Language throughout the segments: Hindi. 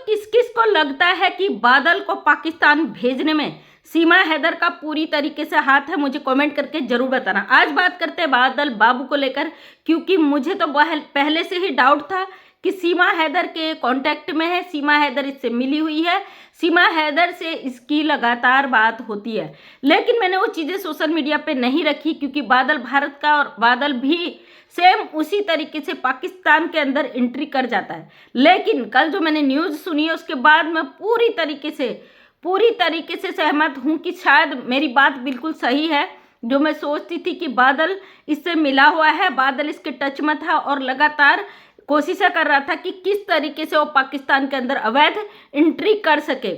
किस किस को लगता है कि बादल को पाकिस्तान भेजने में सीमा हैदर का पूरी तरीके से हाथ है, मुझे कमेंट करके जरूर बताना। आज बात करते हैं बादल बाबू को लेकर, क्योंकि मुझे तो पहले से ही डाउट था कि सीमा हैदर के कांटेक्ट में है, सीमा हैदर इससे मिली हुई है, सीमा हैदर से इसकी लगातार बात होती है। लेकिन मैंने वो चीज़ें सोशल मीडिया पे नहीं रखी, क्योंकि बादल भारत का और बादल भी सेम उसी तरीके से पाकिस्तान के अंदर एंट्री कर जाता है। लेकिन कल जो मैंने न्यूज़ सुनी है उसके बाद मैं पूरी तरीके से सहमत हूँ कि शायद मेरी बात बिल्कुल सही है। जो मैं सोचती थी कि बादल इससे मिला हुआ है, बादल इसके टच में था और लगातार कोशिशें कर रहा था कि किस तरीके से वो पाकिस्तान के अंदर अवैध एंट्री कर सके।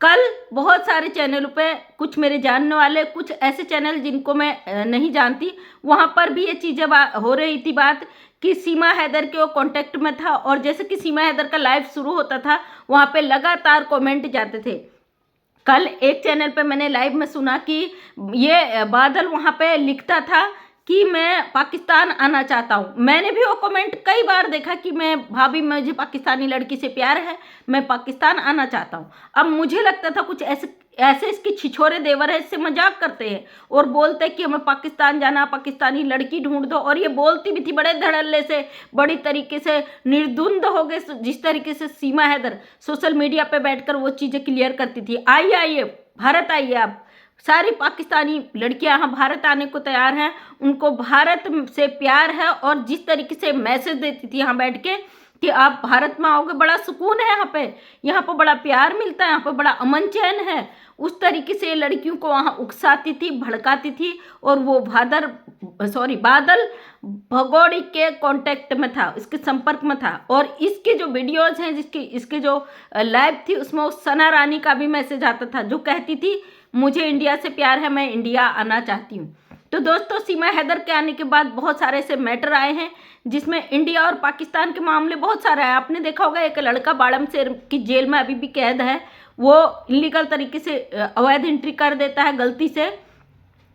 कल बहुत सारे चैनलों पे, कुछ मेरे जानने वाले, कुछ ऐसे चैनल जिनको मैं नहीं जानती, वहाँ पर भी ये चीज़ें हो रही थी बात कि सीमा हैदर के वो कांटेक्ट में था। और जैसे कि सीमा हैदर का लाइव शुरू होता था वहाँ पे लगातार कमेंट जाते थे। कल एक चैनल पे मैंने लाइव में सुना कि ये बादल वहाँ पे लिखता था कि मैं पाकिस्तान आना चाहता हूँ। मैंने भी वो कमेंट कई बार देखा कि मैं भाभी मुझे पाकिस्तानी लड़की से प्यार है, मैं पाकिस्तान आना चाहता हूँ। अब मुझे लगता था कुछ ऐसे इसके छिछोरे देवर है, इससे मजाक करते हैं और बोलते हैं कि हमें पाकिस्तान जाना, पाकिस्तानी लड़की ढूंढ दो। और ये बोलती भी थी बड़े धड़ल्ले से, बड़ी तरीके से निर्धुंध हो गए, जिस तरीके से सीमा हैदर सोशल मीडिया पे बैठकर वो चीज़ें क्लियर करती थी। आइए भारत आइए, आप सारी पाकिस्तानी लड़कियां यहाँ भारत आने को तैयार हैं, उनको भारत से प्यार है। और जिस तरीके से मैसेज देती थी यहाँ बैठ के कि आप भारत में आओगे, बड़ा सुकून है यहाँ पे बड़ा प्यार मिलता है, यहाँ पे बड़ा अमन चैन है, उस तरीके से लड़कियों को वहाँ उकसाती थी, भड़काती थी। और वो बादल भगोड़ी के कांटेक्ट में था, इसके संपर्क में था। और इसके जो वीडियोज हैं, इसके जो लाइव थी, उसमें उस सना रानी का भी मैसेज आता था जो कहती थी मुझे इंडिया से प्यार है, मैं इंडिया आना चाहती हूँ। तो दोस्तों, सीमा हैदर के आने के बाद बहुत सारे ऐसे मैटर आए हैं जिसमें इंडिया और पाकिस्तान के मामले बहुत सारे हैं। आपने देखा होगा एक लड़का बाड़मसेर की जेल में अभी भी कैद है, वो इलीगल तरीके से अवैध एंट्री कर देता है गलती से,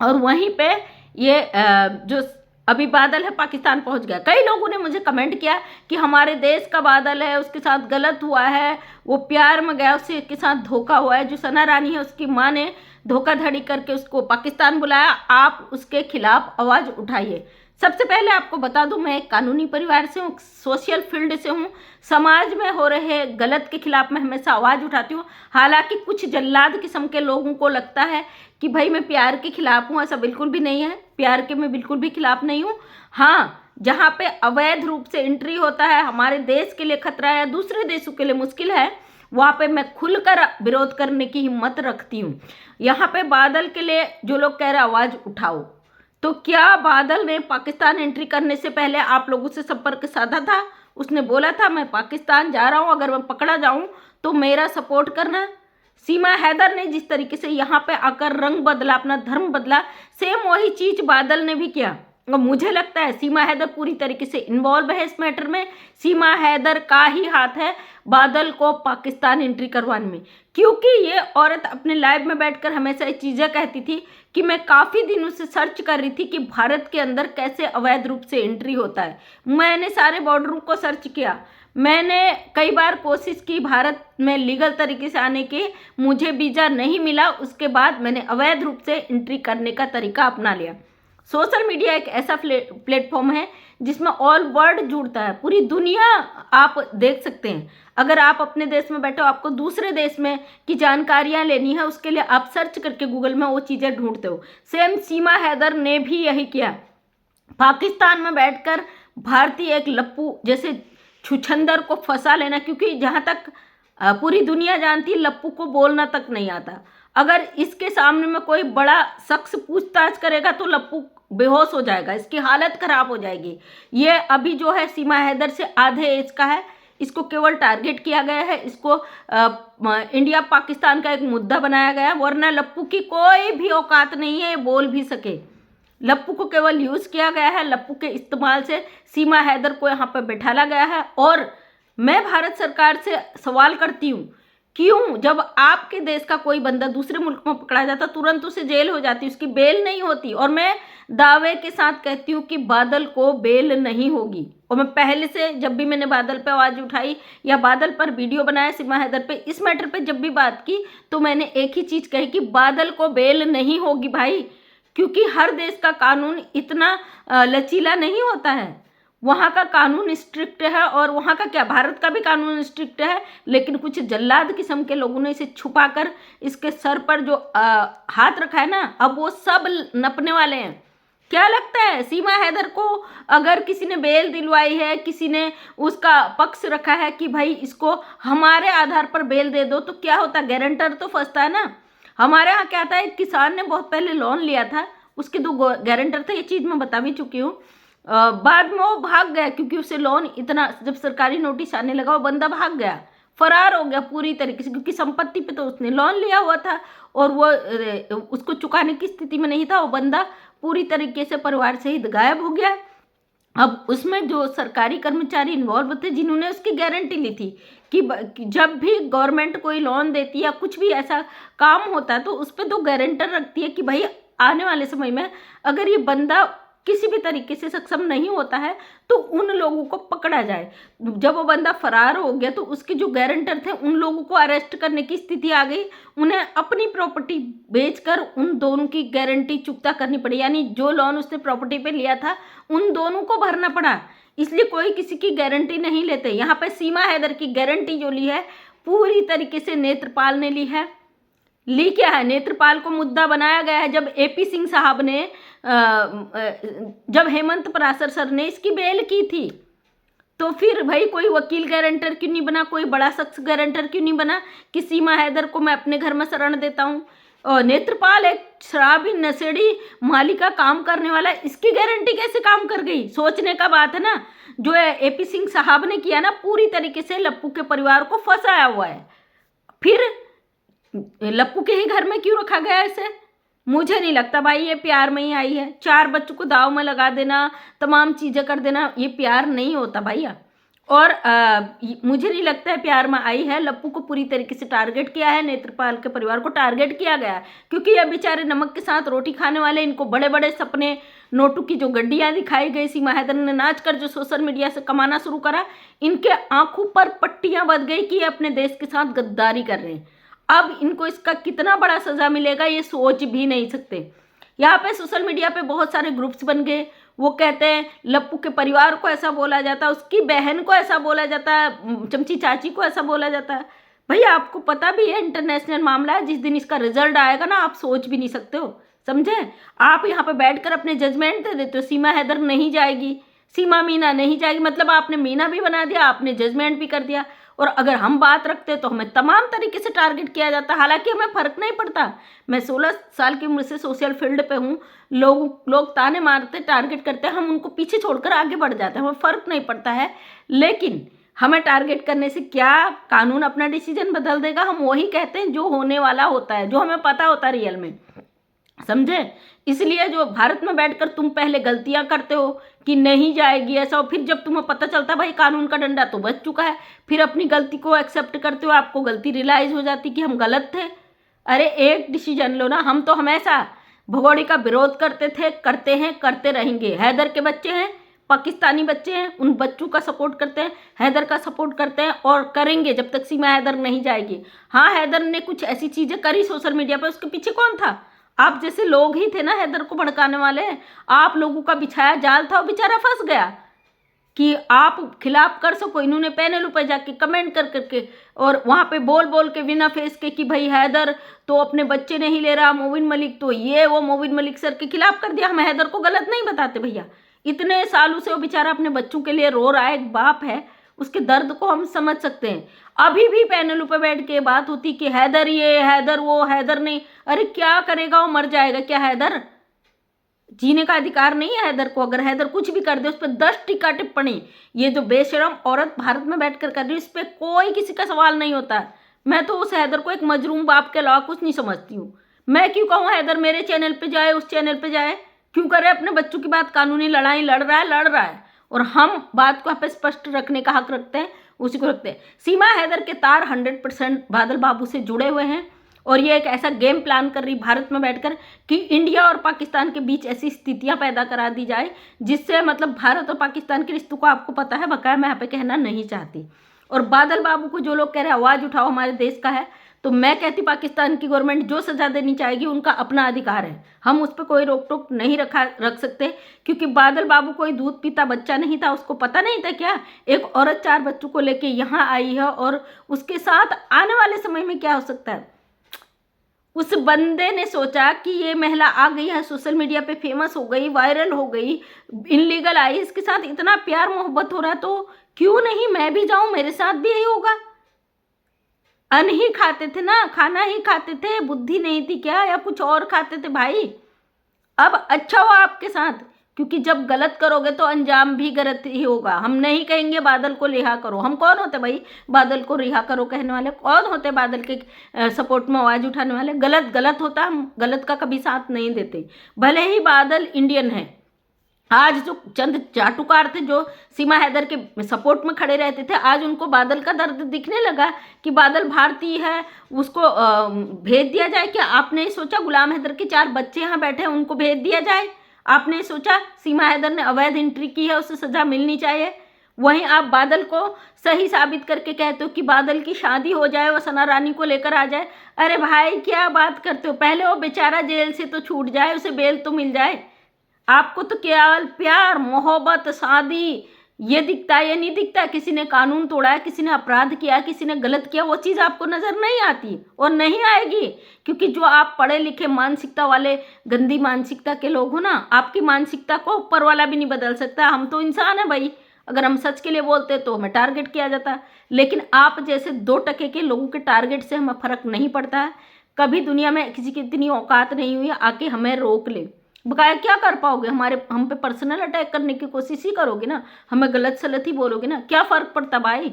और वहीं पे ये जो अभी बादल है पाकिस्तान पहुंच गया। कई लोगों ने मुझे कमेंट किया कि हमारे देश का बादल है, उसके साथ गलत हुआ है, वो प्यार में गया, उसके के साथ धोखा हुआ है। जो सना रानी है उसकी माँ ने धोखाधड़ी करके उसको पाकिस्तान बुलाया, आप उसके खिलाफ आवाज़ उठाइए। सबसे पहले आपको बता दूं, मैं एक कानूनी परिवार से हूँ, सोशल फील्ड से हूँ, समाज में हो रहे गलत के खिलाफ मैं हमेशा आवाज़ उठाती हूँ। हालांकि कुछ जल्लाद किस्म के लोगों को लगता है कि भाई मैं प्यार के खिलाफ हूँ, ऐसा बिल्कुल भी नहीं है, प्यार के मैं बिल्कुल भी खिलाफ नहीं हूँ। हाँ, जहाँ पे अवैध रूप से एंट्री होता है, हमारे देश के लिए खतरा है, दूसरे देशों के लिए मुश्किल है, वहाँ पे मैं खुलकर विरोध करने की हिम्मत रखती हूँ। यहाँ पे बादल के लिए जो लोग कह रहे आवाज़ उठाओ, तो क्या बादल ने पाकिस्तान एंट्री करने से पहले आप लोगों से संपर्क साधा था? उसने बोला था मैं पाकिस्तान जा रहा हूँ, अगर मैं पकड़ा जाऊँ तो मेरा सपोर्ट करना। सीमा हैदर ने जिस तरीके से यहाँ पे आकर रंग बदला, अपना धर्म बदला, सेम वही चीज़ बादल ने भी किया। और मुझे लगता है सीमा हैदर पूरी तरीके से इन्वॉल्व है इस मैटर में। सीमा हैदर का ही हाथ है बादल को पाकिस्तान एंट्री करवाने में, क्योंकि ये औरत अपने लाइव में बैठकर हमेशा ये चीज़ें कहती थी कि मैं काफ़ी दिनों से सर्च कर रही थी कि भारत के अंदर कैसे अवैध रूप से एंट्री होता है। मैंने सारे बॉर्डरों को सर्च किया, मैंने कई बार कोशिश की भारत में लीगल तरीके से आने की, मुझे वीज़ा नहीं मिला। उसके बाद मैंने अवैध रूप से एंट्री करने का तरीका अपना लिया। सोशल मीडिया एक ऐसा प्लेटफॉर्म है जिसमें ऑल वर्ल्ड जुड़ता है, पूरी दुनिया आप देख सकते हैं। अगर आप अपने देश में बैठे हो, आपको दूसरे देश में की जानकारियां लेनी है, उसके लिए आप सर्च करके गूगल में वो चीज़ें ढूंढते हो। सेम सीमा हैदर ने भी यही किया, पाकिस्तान में बैठकर भारतीय एक लप्पू जैसे छुछंदर को फंसा लेना, क्योंकि जहाँ तक पूरी दुनिया जानती है लप्पू को बोलना तक नहीं आता। अगर इसके सामने में कोई बड़ा शख्स पूछताछ करेगा तो लप्पू बेहोश हो जाएगा, इसकी हालत खराब हो जाएगी। ये अभी जो है सीमा हैदर से आधे एज का है, इसको केवल टारगेट किया गया है, इसको इंडिया पाकिस्तान का एक मुद्दा बनाया गया है, वरना लप्पू की कोई भी औकात नहीं है बोल भी सके। लप्पू को केवल यूज़ किया गया है, लप्पू के इस्तेमाल से सीमा हैदर को यहाँ पर बैठाला गया है। और मैं भारत सरकार से सवाल करती हूँ क्यों? जब आपके देश का कोई बंदा दूसरे मुल्क में पकड़ा जाता तुरंत उसे जेल हो जाती, उसकी बेल नहीं होती। और मैं दावे के साथ कहती हूँ कि बादल को बेल नहीं होगी। और मैं पहले से जब भी मैंने बादल पे आवाज़ उठाई या बादल पर वीडियो बनाया, सीमा हैदर पे, इस मैटर पे जब भी बात की, तो मैंने एक ही चीज़ कही कि बादल को बेल नहीं होगी भाई, क्योंकि हर देश का कानून इतना लचीला नहीं होता है। वहाँ का कानून स्ट्रिक्ट है और वहाँ का क्या, भारत का भी कानून स्ट्रिक्ट है, लेकिन कुछ जल्लाद किस्म के लोगों ने इसे छुपाकर इसके सर पर जो हाथ रखा है ना, अब वो सब नपने वाले हैं। क्या लगता है सीमा हैदर को अगर किसी ने बेल दिलवाई है, किसी ने उसका पक्ष रखा है कि भाई इसको हमारे आधार पर बेल दे दो, तो क्या होता? गारंटर तो फंसता है ना। हमारे यहाँ क्या था, एक किसान ने बहुत पहले लोन लिया था, उसके 2 गारंटर थे, ये चीज़ मैं बता भी चुकी हूँ। बाद में वो भाग गया क्योंकि उसे लोन इतना, जब सरकारी नोटिस आने लगा वो बंदा भाग गया, फरार हो गया पूरी तरीके से, क्योंकि संपत्ति पे तो उसने लोन लिया हुआ था और वो उसको चुकाने की स्थिति में नहीं था। वो बंदा पूरी तरीके से परिवार सहित गायब हो गया। अब उसमें जो सरकारी कर्मचारी इन्वॉल्व थे जिन्होंने उसकी गारंटी ली थी कि जब भी गवर्नमेंट कोई लोन देती है या कुछ भी ऐसा काम होता है तो उस पर 2 गारंटर रखती है कि भाई आने वाले समय में अगर ये बंदा किसी भी तरीके से सक्षम नहीं होता है तो उन लोगों को पकड़ा जाए। जब वो बंदा फरार हो गया तो उसके जो गारंटर थे उन लोगों को अरेस्ट करने की स्थिति आ गई, उन्हें अपनी प्रॉपर्टी बेचकर उन दोनों की गारंटी चुकता करनी पड़ी, यानी जो लोन उसने प्रॉपर्टी पे लिया था उन दोनों को भरना पड़ा। इसलिए कोई किसी की गारंटी नहीं लेते। यहाँ पे सीमा हैदर की गारंटी जो ली है पूरी तरीके से नेत्रपाल ने ली है। ली क्या है, नेत्रपाल को मुद्दा बनाया गया है। जब एपी सिंह साहब ने जब हेमंत पराशर सर ने इसकी बेल की थी तो फिर भाई कोई वकील गारंटर क्यों नहीं बना, कोई बड़ा शख्स गारंटर क्यों नहीं बना कि सीमा हैदर को मैं अपने घर में शरण देता हूँ। और नेत्रपाल एक शराबी नशेड़ी माली का काम करने वाला, इसकी गारंटी कैसे काम कर गई? सोचने का बात है ना। जो एपी सिंह साहब ने किया ना, पूरी तरीके से लप्पू के परिवार को फंसाया हुआ है। फिर लप्पू के ही घर में क्यों रखा गया इसे? मुझे नहीं लगता भाई ये प्यार में ही आई है। 4 बच्चों को दाव में लगा देना, तमाम चीज़ें कर देना, ये प्यार नहीं होता भैया। और मुझे नहीं लगता है प्यार में आई है। लप्पू को पूरी तरीके से टारगेट किया है, नेत्रपाल के परिवार को टारगेट किया गया है, क्योंकि ये बेचारे नमक के साथ रोटी खाने वाले, इनको बड़े बड़े सपने, नोटू की जो गड्डियाँ दिखाई गई, सीमा हैदर ने नाच कर जो सोशल मीडिया से कमाना शुरू करा, इनके आंखों पर पट्टियाँ बंध गई कि ये अपने देश के साथ गद्दारी कर रहे हैं। अब इनको इसका कितना बड़ा सजा मिलेगा ये सोच भी नहीं सकते। यहाँ पे सोशल मीडिया पे बहुत सारे ग्रुप्स बन गए, वो कहते हैं लप्पू के परिवार को ऐसा बोला जाता है, उसकी बहन को ऐसा बोला जाता है, चमची चाची को ऐसा बोला जाता है। भैया आपको पता भी है इंटरनेशनल मामला है, जिस दिन इसका रिजल्ट आएगा ना आप सोच भी नहीं सकते हो, समझे? आप यहाँ पे बैठकर अपने जजमेंट दे देते हो, सीमा हैदर नहीं जाएगी, सीमा मीना नहीं जाएगी, मतलब आपने मीना भी बना दिया, आपने जजमेंट भी कर दिया। और अगर हम बात रखते तो हमें तमाम तरीके से टारगेट किया जाता, हालांकि हमें फ़र्क नहीं पड़ता। मैं 16 साल की उम्र से सोशल फील्ड पे हूँ, लोग ताने मारते, टारगेट करते हैं, हम उनको पीछे छोड़कर आगे बढ़ जाते हैं, हमें फ़र्क नहीं पड़ता है। लेकिन हमें टारगेट करने से क्या कानून अपना डिसीजन बदल देगा? हम वही कहते हैं जो होने वाला होता है, जो हमें पता होता है रियल में, समझे? इसलिए जो भारत में बैठकर तुम पहले गलतियां करते हो कि नहीं जाएगी ऐसा, और फिर जब तुम्हें पता चलता है भाई कानून का डंडा तो बच चुका है, फिर अपनी गलती को एक्सेप्ट करते हो, आपको गलती रियलाइज हो जाती कि हम गलत थे। अरे एक डिसीजन लो ना। हम तो हमेशा भगोड़े का विरोध करते थे, करते हैं, करते रहेंगे। हैदर के बच्चे हैं, पाकिस्तानी बच्चे हैं, उन बच्चों का सपोर्ट करते हैं, हैदर का सपोर्ट करते हैं और करेंगे जब तक सीमा हैदर नहीं जाएगी। हाँ, हैदर ने कुछ ऐसी चीज़ें करी सोशल मीडिया पर, उसके पीछे कौन था? आप जैसे लोग ही थे ना हैदर को भड़काने वाले। आप लोगों का बिछाया जाल था, वो बेचारा फंस गया कि आप खिलाफ कर सको। इन्होंने पैनल पे जाके कमेंट कर करके और वहाँ पे बोल बोल के बिना फेस के कि भाई हैदर तो अपने बच्चे नहीं ले रहा, मोबिन मलिक तो ये वो, मोबिन मलिक सर के खिलाफ कर दिया। हम हैदर को गलत नहीं बताते भैया, इतने सालों से वो बेचारा अपने बच्चों के लिए रो रहा है, एक बाप है, उसके दर्द को हम समझ सकते हैं। अभी भी पैनलों पे बैठ के बात होती कि हैदर ये, हैदर वो, हैदर नहीं। अरे क्या करेगा, वो मर जाएगा क्या हैदर? जीने का अधिकार नहीं है हैदर को? अगर हैदर कुछ भी कर दे उस पर 10 टीका टिप्पणी, ये जो बेशरम औरत भारत में बैठकर कर रही है, इस पर कोई किसी का सवाल नहीं होता। मैं तो उस हैदर को एक मजरूम बाप के अलावा कुछ नहीं समझती हूँ। मैं क्यों कहूँ हैदर मेरे चैनल पे जाए, उस चैनल पे जाए, क्यों करे? अपने बच्चों की बात, कानूनी लड़ाई लड़ रहा है। और हम बात को यहाँ पे स्पष्ट रखने का हक रखते हैं, उसी को रखते हैं। सीमा हैदर के तार 100% बादल बाबू से जुड़े हुए हैं और ये एक ऐसा गेम प्लान कर रही भारत में बैठकर कि इंडिया और पाकिस्तान के बीच ऐसी स्थितियां पैदा करा दी जाए जिससे मतलब भारत और पाकिस्तान के रिश्तों को आपको पता है, बकाया मैं यहाँ पे कहना नहीं चाहती। और बादल बाबू को जो लोग कह रहे हैं आवाज़ उठाओ हमारे देश का है, तो मैं कहती पाकिस्तान की गवर्नमेंट जो सज़ा देनी चाहेगी उनका अपना अधिकार है, हम उस पर कोई रोक टोक नहीं रख सकते। क्योंकि बादल बाबू कोई दूध पीता बच्चा नहीं था, उसको पता नहीं था क्या एक औरत 4 बच्चों को लेके यहाँ आई है और उसके साथ आने वाले समय में क्या हो सकता है। उस बंदे ने सोचा कि ये महिला आ गई है, सोशल मीडिया पे फेमस हो गई, वायरल हो गई, इनलीगल आई, इसके साथ इतना प्यार मोहब्बत हो रहा तो क्यों नहीं मैं भी जाऊं, मेरे साथ भी यही होगा। अन्न ही खाते थे ना, खाना ही खाते थे, बुद्धि नहीं थी क्या या कुछ और खाते थे भाई। अब अच्छा हुआ आपके साथ, क्योंकि जब गलत करोगे तो अंजाम भी गलत ही होगा। हम नहीं कहेंगे बादल को रिहा करो, हम कौन होते भाई बादल को रिहा करो कहने वाले, कौन होते बादल के सपोर्ट में आवाज़ उठाने वाले। गलत गलत होता, हम गलत का कभी साथ नहीं देते। भले ही बादल इंडियन है, आज जो चंद चाटुकार थे जो सीमा हैदर के सपोर्ट में खड़े रहते थे, आज उनको बादल का दर्द दिखने लगा कि बादल भारतीय है, उसको भेज दिया जाए। क्या आपने सोचा गुलाम हैदर के 4 बच्चे यहाँ बैठे हैं उनको भेज दिया जाए? आपने सोचा सीमा हैदर ने अवैध एंट्री की है, उसे सजा मिलनी चाहिए? वहीं आप बादल को सही साबित करके कहते हो कि बादल की शादी हो जाए, वो सना रानी को लेकर आ जाए। अरे भाई क्या बात करते हो, पहले वो बेचारा जेल से तो छूट जाए, उसे बेल तो मिल जाए। आपको तो केवल प्यार मोहब्बत शादी ये दिखता है, ये नहीं दिखता किसी ने कानून तोड़ा है, किसी ने अपराध किया, किसी ने गलत किया, वो चीज़ आपको नज़र नहीं आती और नहीं आएगी। क्योंकि जो आप पढ़े लिखे मानसिकता वाले गंदी मानसिकता के लोग हो ना, आपकी मानसिकता को ऊपर वाला भी नहीं बदल सकता। हम तो इंसान है भाई, अगर हम सच के लिए बोलते तो हमें टारगेट किया जाता है, लेकिन आप जैसे 2 टके के लोगों के टारगेट से हमें फ़र्क नहीं पड़ता है। कभी दुनिया में किसी की इतनी औकात नहीं हुई आके हमें रोक ले। बकाया क्या कर पाओगे, हम पे पर्सनल अटैक करने की कोशिश ही करोगे ना, हमें गलत सलत ही बोलोगे ना, क्या फ़र्क पड़ता भाई,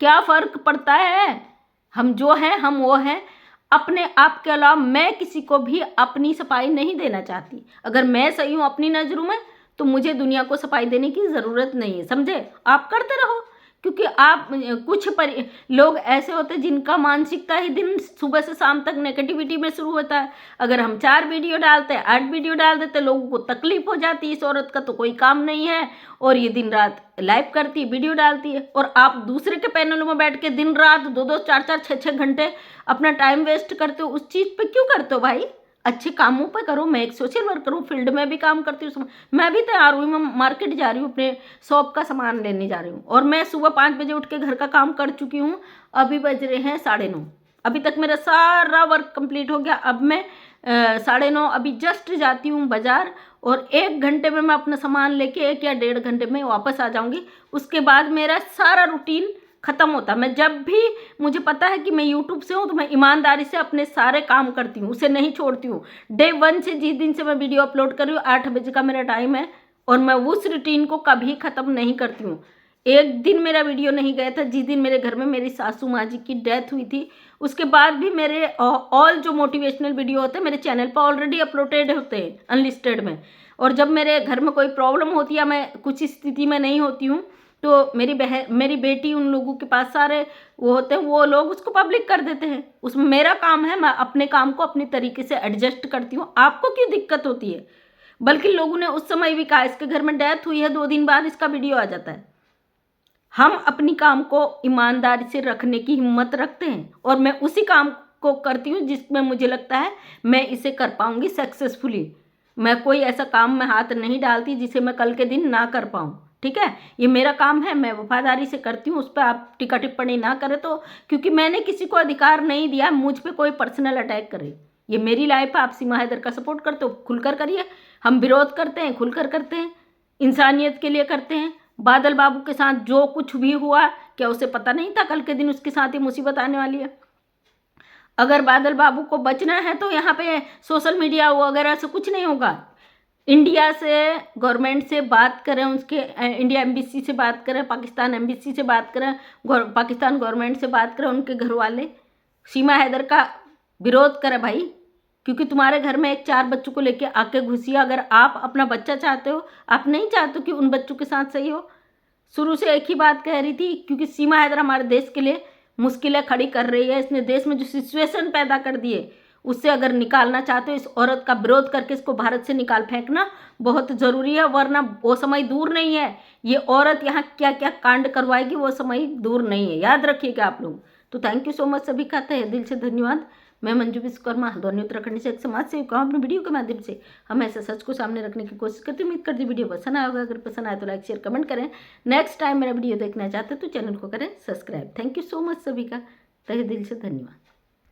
क्या फ़र्क पड़ता है। हम जो हैं हम वो हैं। अपने आप के अलावा मैं किसी को भी अपनी सफाई नहीं देना चाहती। अगर मैं सही हूँ अपनी नज़रों में तो मुझे दुनिया को सफाई देने की ज़रूरत नहीं है, समझे। आप करते रहो, क्योंकि आप लोग ऐसे होते हैं जिनका मानसिकता ही दिन सुबह से शाम तक नेगेटिविटी में शुरू होता है। अगर हम 4 वीडियो डालते हैं 8 वीडियो डाल देते, लोगों को तकलीफ हो जाती है, इस औरत का तो कोई काम नहीं है और ये दिन रात लाइव करती है, वीडियो डालती है, और आप दूसरे के पैनलों में बैठ के दिन रात 2-2 4-4 6-6 घंटे अपना टाइम वेस्ट करते हो। उस चीज़ पर क्यों करते हो भाई, अच्छे कामों पे करो। मैं एक सोशल वर्कर हूँ, फील्ड में भी काम करती हूँ, मैं भी तैयार हुई, मैं मार्केट जा रही हूँ, अपने शॉप का सामान लेने जा रही हूँ और मैं सुबह 5 बजे उठ के घर का काम कर चुकी हूँ। अभी बज रहे हैं 9:30, अभी तक मेरा सारा वर्क कंप्लीट हो गया। अब मैं 9:30 अभी जस्ट जाती हूँ बाज़ार और 1 घंटे में मैं अपना सामान लेके 1 या 1.5 घंटे में वापस आ जाऊँगी। उसके बाद मेरा सारा रूटीन ख़त्म होता। मैं जब भी मुझे पता है कि मैं यूट्यूब से हूँ तो मैं ईमानदारी से अपने सारे काम करती हूँ, उसे नहीं छोड़ती हूँ। डे 1 से जिस दिन से मैं वीडियो अपलोड कर रही हूँ 8 बजे का मेरा टाइम है और मैं उस रूटीन को कभी ख़त्म नहीं करती हूँ। एक दिन मेरा वीडियो नहीं गया था जिस दिन मेरे घर में मेरी सासू माँ जी की डेथ हुई थी। उसके बाद भी मेरे ऑल जो मोटिवेशनल वीडियो होते हैं मेरे चैनल पर ऑलरेडी अपलोडेड होते हैं अनलिस्टेड में। और जब मेरे घर में कोई प्रॉब्लम होती है, मैं कुछ स्थिति में नहीं होती हूँ, तो मेरी बेटी उन लोगों के पास सारे वो होते हैं, वो लोग उसको पब्लिक कर देते हैं। उसमें मेरा काम है, मैं अपने काम को अपने तरीके से एडजस्ट करती हूँ। आपको क्यों दिक्कत होती है? बल्कि लोगों ने उस समय भी कहा इसके घर में डेथ हुई है, 2 दिन बाद इसका वीडियो आ जाता है। हम अपनी काम को ईमानदारी से रखने की हिम्मत रखते हैं और मैं उसी काम को करती हूँ जिसमें मुझे लगता है मैं इसे कर पाऊँगी सक्सेसफुली। मैं कोई ऐसा काम में हाथ नहीं डालती जिसे मैं कल के दिन ना कर पाऊँ, ठीक है। ये मेरा काम है, मैं वफादारी से करती हूँ, उस पर आप टीका टिप्पणी ना करें तो, क्योंकि मैंने किसी को अधिकार नहीं दिया मुझ पे कोई पर्सनल अटैक करे। ये मेरी लाइफ है, आप सीमा हैदर का सपोर्ट करते हो खुलकर करिए। हम विरोध करते हैं खुलकर करते हैं, इंसानियत के लिए करते हैं। बादल बाबू के साथ जो कुछ भी हुआ, क्या उसे पता नहीं था कल के दिन उसके साथ ये मुसीबत आने वाली है? अगर बादल बाबू को बचना है तो यहाँ पे सोशल मीडिया वगैरह से कुछ नहीं होगा। इंडिया से गवर्नमेंट से बात करें, उसके इंडिया एम्बेसी से बात करें, पाकिस्तान एम्बेसी से बात करें, पाकिस्तान गवर्नमेंट से बात करें, उनके घर वाले सीमा हैदर का विरोध करें भाई। क्योंकि तुम्हारे घर में एक 4 बच्चों को लेके आके घुसी। अगर आप अपना बच्चा चाहते हो, आप नहीं चाहते कि उन बच्चों के साथ सही हो, शुरू से एक ही बात कह रही थी, क्योंकि सीमा हैदर हमारे देश के लिए मुश्किलें खड़ी कर रही है। इसने देश में जो सिचुएशन पैदा कर दिए उससे अगर निकालना चाहते हो, इस औरत का विरोध करके इसको भारत से निकाल फेंकना बहुत ज़रूरी है, वरना वो समय दूर नहीं है। ये औरत यहाँ क्या क्या कांड करवाएगी वो समय दूर नहीं है, याद रखिएगा आप लोग। तो थैंक यू सो मच सभी का तहे दिल से धन्यवाद। मैं मंजू विश्वकर्मा हल्द्वानी उत्तराखंड से एक समाज सेविका हूं। अपने वीडियो के माध्यम से हमेशा सच को सामने रखने की कोशिश करती हूं। उम्मीद करती वीडियो पसंद आया होगा। अगर पसंद आए तो लाइक शेयर कमेंट करें। नेक्स्ट टाइम मेरा वीडियो देखना चाहते तो चैनल को करें subscribe. Thank you so much सभी का तहे दिल से धन्यवाद।